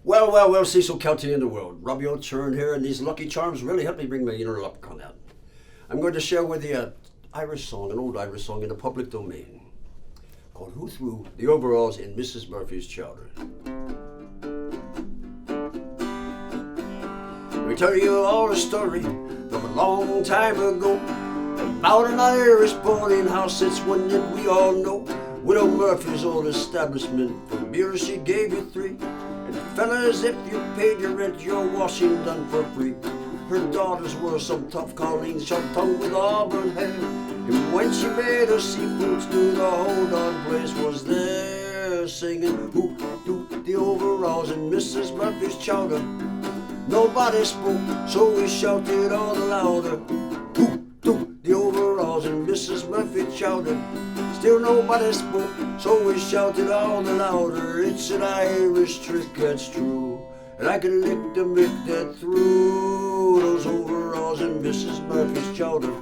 Well, Cecil counting in the world. Robbie O'Turn here, and these Lucky Charms really helped me bring my inner leprechaun out. I'm going to share with you an Irish song, an old Irish song in the public domain, called Who Threw the Overalls in Mrs. Murphy's Chowder. Let me tell you all a story from a long time ago about an Irish boarding house. It's one that we all know. Widow Murphy's old establishment. For beer she gave you 3. And fellas, if you paid your rent, your washing done for free. Her daughters were some tough Colleen, short-tongued with auburn hair. And when she made her seafood stew, the whole darn place was there, singing who do the overalls in Mrs. Murphy's Chowder. Nobody spoke, so we shouted all the louder. Who do the overalls in Mrs. Murphy's Chowder? Still nobody spoke, so we shouted all the louder. It's an Irish trick, that's true, and I can lick the mick that threw those overalls in Mrs. Murphy's Chowder.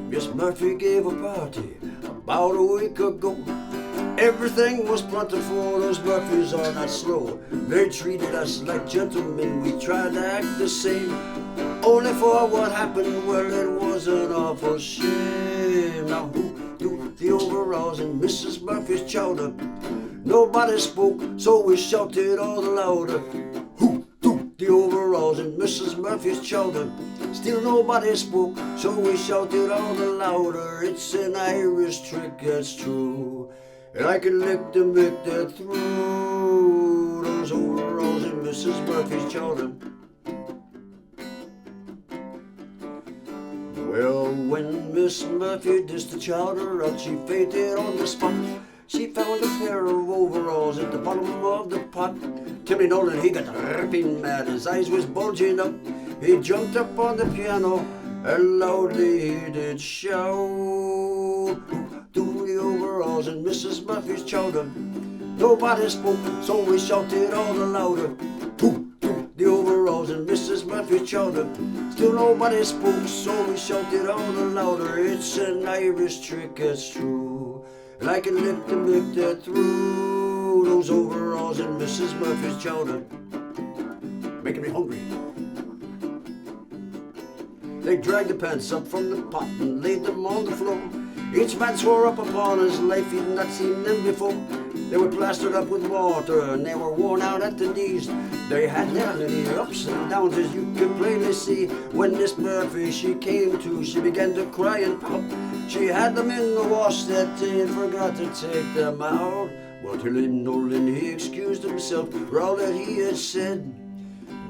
Miss Murphy gave a party about a week ago. Everything was plentiful, those Murphys are not slow. They treated us like gentlemen, we tried to act the same. Only for what happened, well, it was an awful shame. Now who do the overalls in Mrs. Murphy's Chowder? Nobody spoke, so we shouted all the louder. Who do the overalls in Mrs. Murphy's Chowder? Still nobody spoke, so we shouted all the louder. It's an Irish trick, that's true, and I can lick the mick that threw those overalls in Mrs. Murphy's Chowder. Well, when Miss Murphy dished the chowder out, she fainted on the spot. She found a pair of overalls at the bottom of the pot. Timmy Nolan, he got ripping mad, his eyes was bulging up. He jumped up on the piano and loudly he did shout, who do the overalls in Mrs. Murphy's Chowder? Nobody spoke, so we shouted all the louder. Who do the overalls in Mrs. Murphy's Chowder? Still nobody spoke, so we shouted all the louder. It's an Irish trick, it's true, and I can lick the mick that threw those overalls in Mrs. Murphy's Chowder. Making me hungry. They dragged the pants up from the pot and laid them on the floor. Each man swore up upon his life he'd not seen them before. They were plastered up with water and they were worn out at the knees. They had their little ups and downs, as you could plainly see. When Miss Murphy she came to, she began to cry and pout. She had them in the wash that day and forgot to take them out. Well, Tilly Nolan, he excused himself for all that he had said.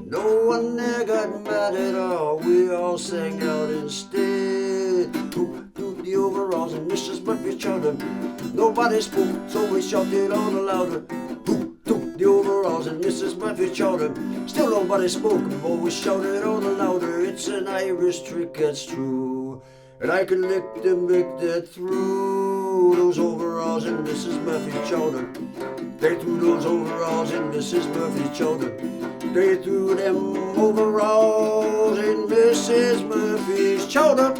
No one there got mad at all, we all sang out instead. Who do the overalls in Mrs. Murphy's Chowder? Nobody spoke, so we shouted all the louder. Who do the overalls in Mrs. Murphy's Chowder? Still nobody spoke, but we shouted all the louder. It's an Irish trick, that's true, and I can lick the mick that threw those overalls in Mrs. Murphy's Chowder. They threw those overalls in Mrs. Murphy's Chowder. They threw them overalls in Mrs. Murphy's Chowder.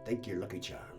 Thank you, Lucky Charms.